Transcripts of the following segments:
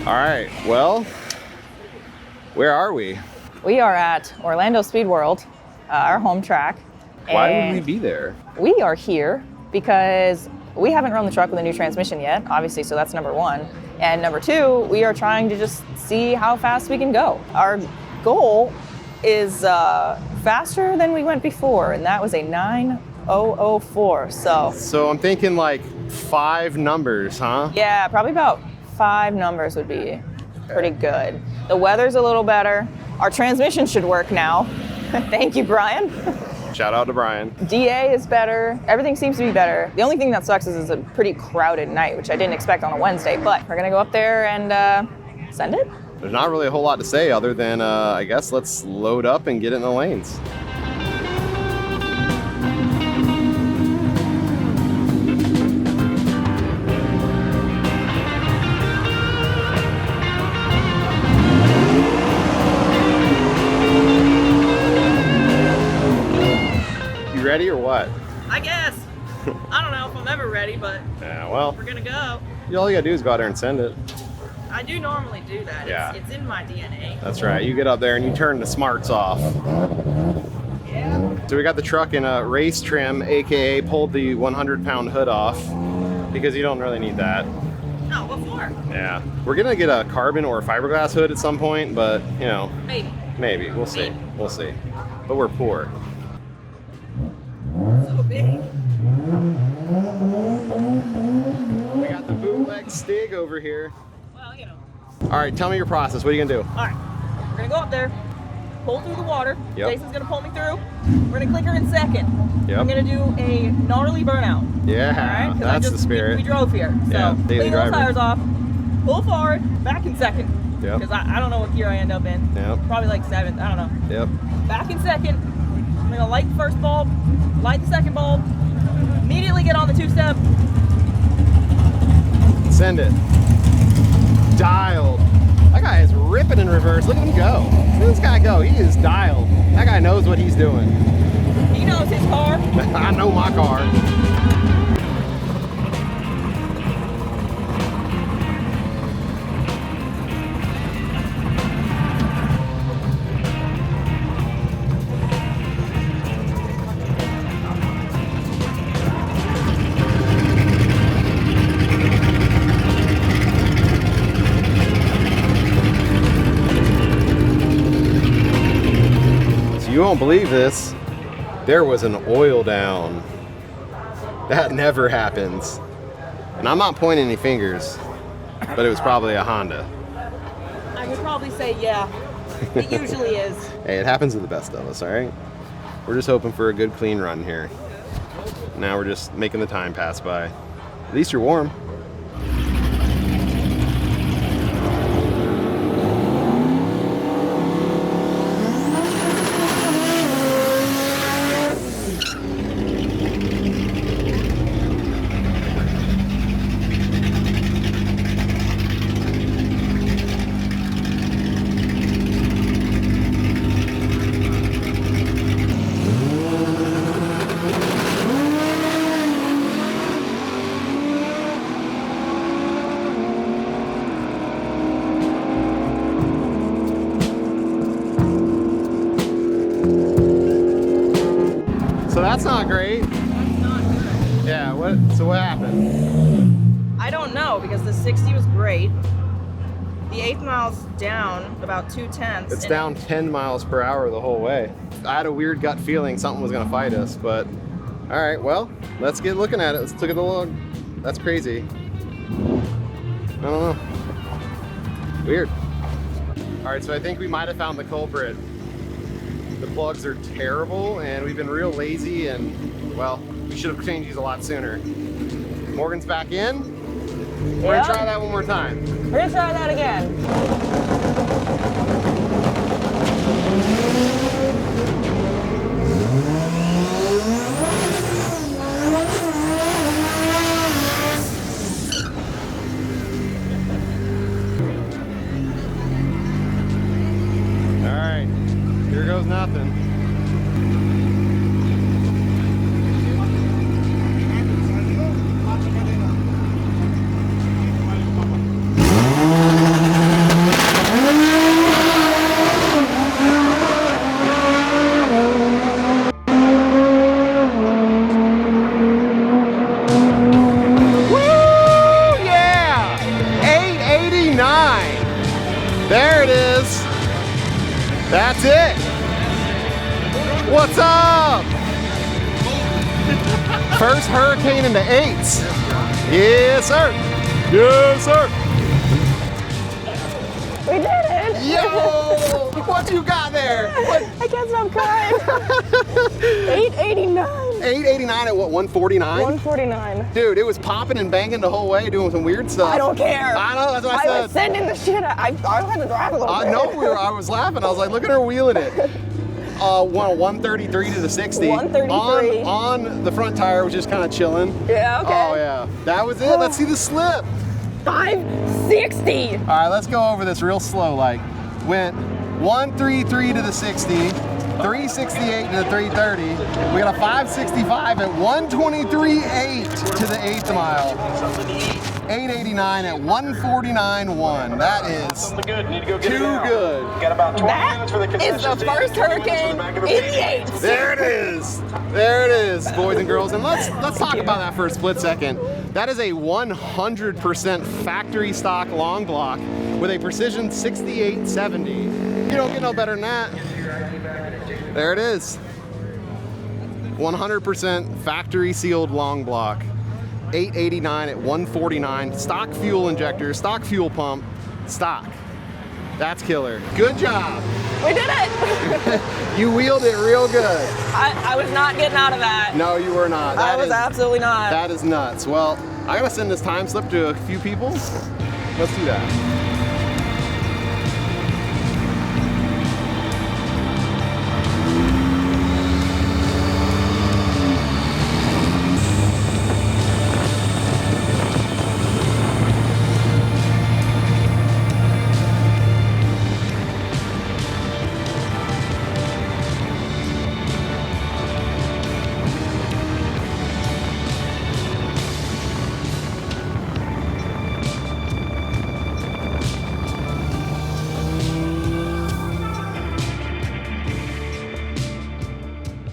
All right, well, where are we? We are at Orlando Speed World, our home track. Why would we be there? We are here because we haven't run the truck with a new transmission yet, obviously, so that's number one. And number two, we are trying to just see how fast we can go. Our goal is faster than we went before, and that was a 9:004. So I'm thinking like 5 numbers, huh? Yeah, probably about 5 numbers would be pretty good. The weather's a little better. Our transmission should work now. Thank you, Brian. Shout out to Brian. DA is better. Everything seems to be better. The only thing that sucks is it's a pretty crowded night, which I didn't expect on a Wednesday, but we're gonna go up there and send it. There's not really a whole lot to say other than, I guess let's load up and get it in the lanes. You ready or what? I guess. I don't know if I'm ever ready, but Yeah, well, we're gonna go. all you gotta do is go out there and send it. I do normally do that. Yeah. It's in my DNA. That's right. You get up there and you turn the smarts off. Yeah. So we got the truck in a race trim, aka pulled the 100-pound hood off because you don't really need that. No, what for? Yeah. We're gonna get a carbon or a fiberglass hood at some point, but you know, Maybe. we'll see. We'll see. But we're poor. So big. We got the bootleg Stig over here. Well, you know. All right, tell me your process. What are you gonna do? All right. We're gonna go up there, pull through the water. Yep. Jason's gonna pull me through. We're gonna click her in second. Yep. I'm gonna do a gnarly burnout. Yeah, All right? 'Cause that's the spirit. We drove here. So Yeah, daily clean those driver. tires off, pull forward, back in second. Yep. Because I don't know what gear I end up in. Yep. Probably like 7th. I don't know. Yep. Back in second. I'm gonna light the first bulb, light the second bulb, immediately get on the 2-step. Send it. Dialed. That guy is ripping in reverse. Look at him go. Look at this guy go. He is dialed. That guy knows what he's doing. He knows his car. I know my car. You won't believe this. There was an oil down. That never happens. And I'm not pointing any fingers, but it was probably a Honda. I would probably say yeah. It usually is. Hey, it happens to the best of us, all right? We're just hoping for a good clean run here. Now we're just making the time pass by. At least you're warm. So that's not great. That's not good. Yeah, what happened? I don't know because the 60 was great. The 8th mile's down about 2/10. It's down 10 miles per hour the whole way. I had a weird gut feeling something was gonna fight us, but all right, well, let's get looking at it. Let's look at the log. That's crazy. I don't know. Weird. All right, so I think we might have found the culprit. The plugs are terrible and we've been real lazy and, well, we should have changed these a lot sooner. Morgan's back in. We're gonna try that one more time. We're gonna try that again. All right, here goes nothing. There it is. That's it. What's up? First hurricane into 8's. Yes, sir. Yes, sir. We did it. Yo, what you got there? What? I can't stop crying. 889. 889 at what, 149? 149. Dude, it was popping and banging the whole way, doing some weird stuff. I don't care. I know, that's what I said. was sending the shit. I had to drive a little bit. I was laughing. I was like, look at her wheeling it. 133 to the 60. 133. On the front tire, was just kind of chilling. Yeah, okay. Oh, yeah. That was it. Let's see the slip. 560. All right, let's go over this real slow. Like, went 133 to the 60, 368 to the 330. We got a 565 at 123.8 to the 8th mile. 889 at 149.1. That is too good. That is the first hurricane in the 8's. There it is. There it is, boys and girls. And let's talk about that for a split second. That is a 100% factory stock long block with a precision 6870. You don't get no better than that. There it is. 100% factory sealed long block. 889 at 149. Stock fuel injector, stock fuel pump, stock. That's killer. Good job. We did it. You wheeled it real good. I was not getting out of that. No, you were not. I was absolutely not. That is nuts. Well, I gotta send this time slip to a few people. Let's do that.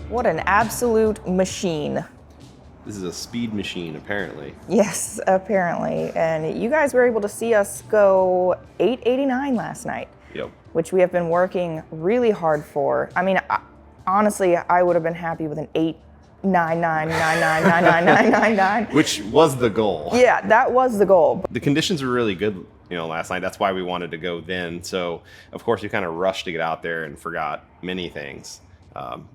What an absolute machine. This is a speed machine, apparently. Yes, apparently. And you guys were able to see us go 889 last night. Yep. Which we have been working really hard for. I mean, honestly, I would have been happy with an 899999999. Which was the goal. Yeah, that was the goal. The conditions were really good, last night. That's why we wanted to go then. So, of course, we kind of rushed to get out there and forgot many things.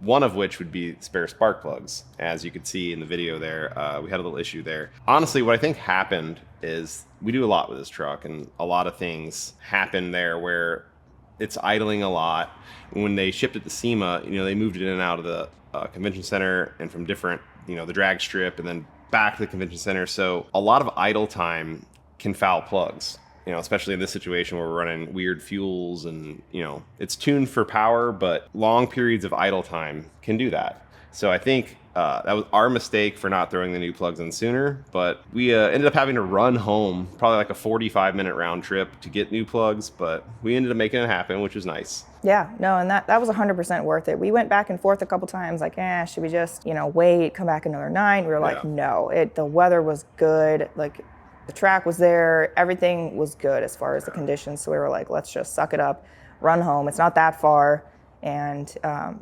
One of which would be spare spark plugs. As you could see in the video there, we had a little issue there. Honestly, what I think happened is we do a lot with this truck, and a lot of things happen there where it's idling a lot. When they shipped it to SEMA, they moved it in and out of the convention center and from different, the drag strip and then back to the convention center. So a lot of idle time can foul plugs. Especially in this situation where we're running weird fuels and, it's tuned for power, but long periods of idle time can do that. So I think that was our mistake for not throwing the new plugs in sooner, but we ended up having to run home, probably like a 45-minute round trip to get new plugs, but we ended up making it happen, which was nice. Yeah, no, and that was 100% worth it. We went back and forth a couple times, like, should we just, wait, come back another night? We were like, no, the weather was good, like, the track was there, everything was good as far as the conditions, so we were like, let's just suck it up, run home. It's not that far, and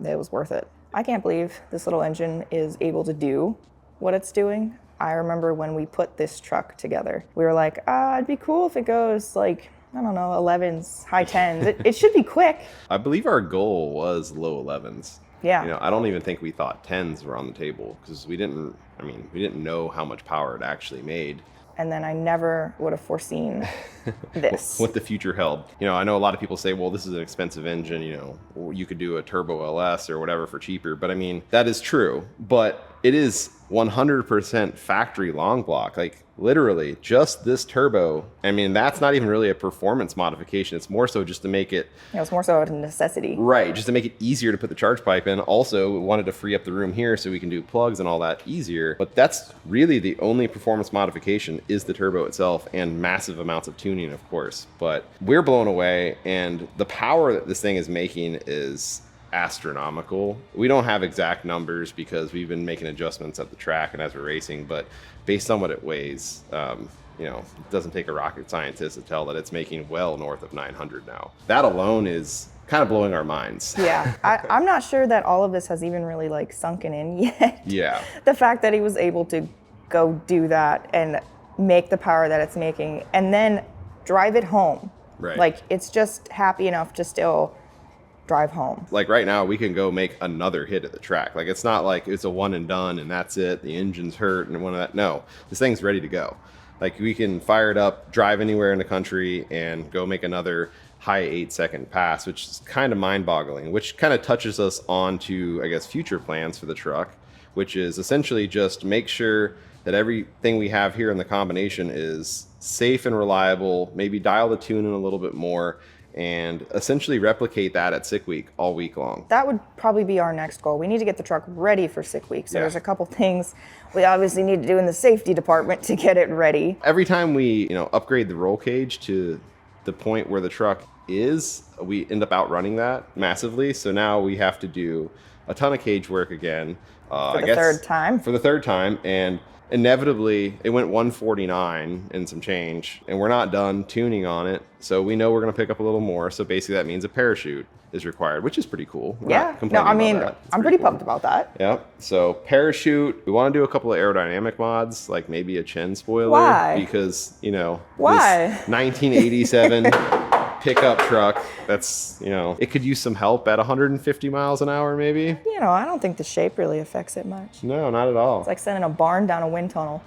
it was worth it. I can't believe this little engine is able to do what it's doing. I remember when we put this truck together, we were like, it'd be cool if it goes like, I don't know, 11s, high 10s. It should be quick. I believe our goal was low 11s. Yeah. I don't even think we thought 10s were on the table because we didn't know how much power it actually made. And then I never would have foreseen this. What the future held. I know a lot of people say, well, this is an expensive engine, you could do a turbo LS or whatever for cheaper. But that is true. But it is 100% factory long block. Like literally just this turbo. That's not even really a performance modification. It's more so just to make it. It's more so a necessity. Right. Just to make it easier to put the charge pipe in. Also, we wanted to free up the room here so we can do plugs and all that easier. But that's really the only performance modification is the turbo itself and massive amounts of tuning, of course. But we're blown away, and the power that this thing is making is astronomical. We don't have exact numbers because we've been making adjustments at the track and as we're racing, but based on what it weighs, you know, it doesn't take a rocket scientist to tell that it's making well north of 900 now. That alone is kind of blowing our minds. Yeah, I'm not sure that all of this has even really like sunken in yet. Yeah. The fact that he was able to go do that and make the power that it's making and then drive it home. Right. Like, it's just happy enough to still drive home. Like right now, we can go make another hit at the track. Like, it's not like it's a one and done and that's it. The engine's hurt and one of that. No, this thing's ready to go. Like, we can fire it up, drive anywhere in the country and go make another high 8-second pass, which is kind of mind-boggling, which kind of touches us on to, I guess, future plans for the truck, which is essentially just make sure that everything we have here in the combination is safe and reliable, maybe dial the tune in a little bit more, and essentially replicate that at Sick Week all week long. That would probably be our next goal. We need to get the truck ready for Sick Week. So Yeah. there's a couple things we obviously need to do in the safety department to get it ready. Every time we, upgrade the roll cage to the point where the truck is, we end up outrunning that massively. So now we have to do a ton of cage work again. For the third time. For the third time. And inevitably, it went 149 and some change, and we're not done tuning on it. So we know we're going to pick up a little more. So basically that means a parachute is required, which is pretty cool. We're Yeah, not no, complaining I about mean, that. It's I'm pretty pumped about that. Yep. So parachute, we want to do a couple of aerodynamic mods, like maybe a chin spoiler. Why? Because, Why? this 1987 pickup truck, that's, it could use some help at 150 miles an hour maybe. I don't think the shape really affects it much. No, not at all. It's like sending a barn down a wind tunnel.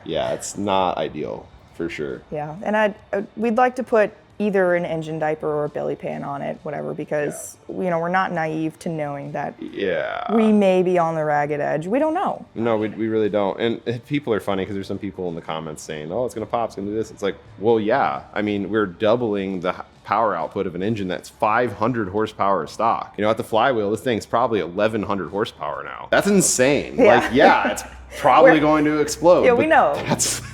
Yeah, it's not ideal for sure. Yeah, and we'd like to put either an engine diaper or a belly pan on it, whatever, because we're not naive to knowing that Yeah. we may be on the ragged edge. We don't know. No, we really don't. And people are funny because there's some people in the comments saying, oh, it's going to pop, it's going to do this. It's like, well, yeah. I mean, we're doubling the power output of an engine that's 500 horsepower stock. At the flywheel, this thing's probably 1,100 horsepower now. That's insane. Yeah. It's probably going to explode. Yeah, we know.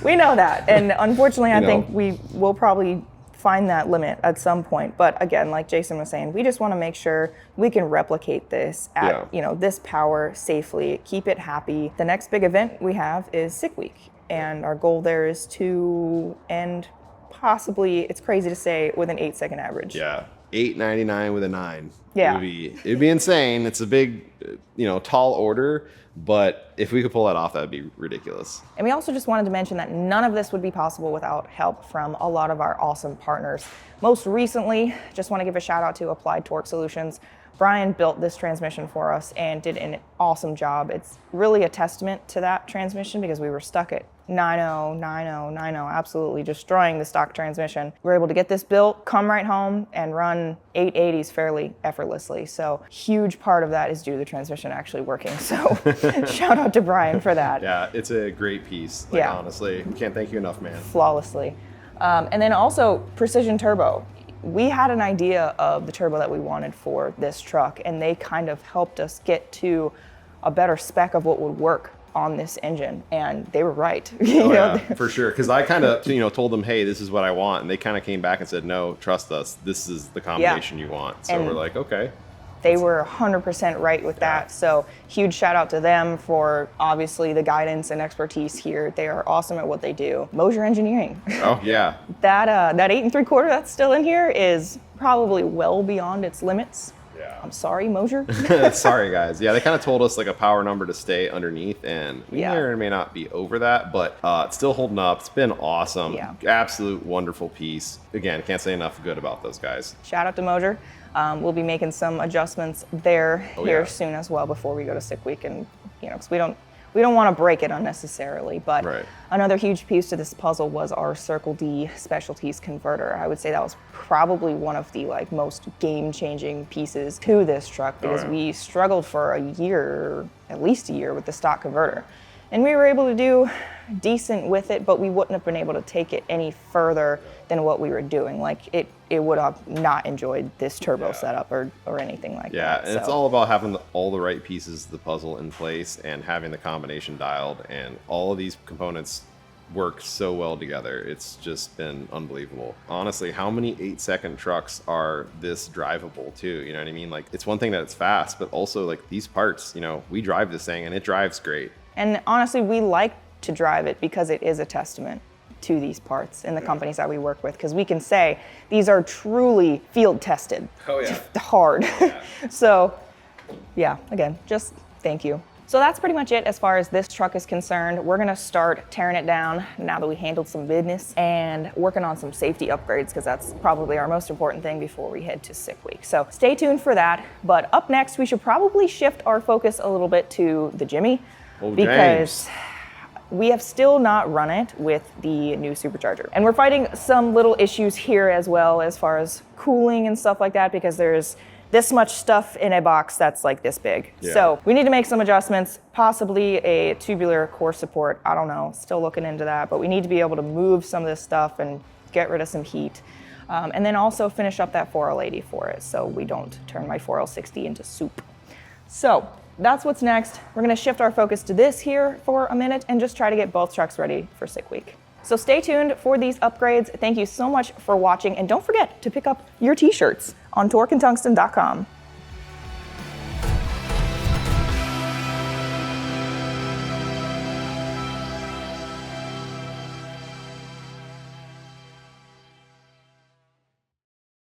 We know that. And unfortunately, I think we will probably find that limit at some point. But again, like Jason was saying, we just want to make sure we can replicate this at this power safely, keep it happy. The next big event we have is Sick Week, and our goal there is to end possibly, it's crazy to say, with an 8-second average. Yeah. 899 with a 9. Yeah. It'd be insane. It's a big, tall order, but if we could pull that off, that'd be ridiculous. And we also just wanted to mention that none of this would be possible without help from a lot of our awesome partners. Most recently, just want to give a shout out to Applied Torque Solutions. Brian built this transmission for us and did an awesome job. It's really a testament to that transmission because we were stuck at 90, 90, 90, absolutely destroying the stock transmission. We were able to get this built, come right home, and run 880s fairly effortlessly. So huge part of that is due to the transmission actually working. So shout out to Brian for that. Yeah, it's a great piece. Honestly, can't thank you enough, man. Flawlessly. And then also Precision Turbo. We had an idea of the turbo that we wanted for this truck, and they kind of helped us get to a better spec of what would work on this engine, and they were right. Yeah, for sure. Because I kind of, told them, hey, this is what I want, and they kind of came back and said, no, trust us, this is the combination you want. So we're like, okay. They were 100% right with that. So huge shout out to them for obviously the guidance and expertise here. They are awesome at what they do. Mosier Engineering. Oh yeah. That 8 3/4 that's still in here is probably well beyond its limits. Yeah. I'm sorry, Mosier. Sorry guys. Yeah, they kind of told us like a power number to stay underneath, and we may or may not be over that, but it's still holding up. It's been awesome. Yeah. Absolute wonderful piece. Again, can't say enough good about those guys. Shout out to Mosier. We'll be making some adjustments there here soon as well before we go to Sick Week, and because we don't want to break it unnecessarily. But another huge piece to this puzzle was our Circle D Specialties converter. I would say that was probably one of the most game-changing pieces to this truck because we struggled for at least a year with the stock converter. And we were able to do decent with it, but we wouldn't have been able to take it any further than what we were doing. It would have not enjoyed this turbo setup or anything like that. Yeah, and it's all about having all the right pieces of the puzzle in place and having the combination dialed, and all of these components work so well together. It's just been unbelievable. Honestly, how many 8-second trucks are this drivable too? You know what I mean? It's one thing that it's fast, but also these parts, we drive this thing and it drives great. And honestly, we like to drive it because it is a testament to these parts and the companies that we work with, because we can say these are truly field tested. Oh yeah. Hard. Yeah. So yeah, again, just thank you. So that's pretty much it as far as this truck is concerned. We're gonna start tearing it down now that we handled some business and working on some safety upgrades, because that's probably our most important thing before we head to sick week. So stay tuned for that. But up next, we should probably shift our focus a little bit to the Jimmy, because we have still not run it with the new supercharger. And we're fighting some little issues here as well as far as cooling and stuff like that, because there's this much stuff in a box that's like this big. Yeah. So we need to make some adjustments, possibly a tubular core support. I don't know, still looking into that, but we need to be able to move some of this stuff and get rid of some heat. And then also finish up that 4L80 for it so we don't turn my 4L60 into soup. So that's what's next. We're gonna shift our focus to this here for a minute and just try to get both trucks ready for sick week. So stay tuned for these upgrades. Thank you so much for watching, and don't forget to pick up your t-shirts on torqueandtungsten.com.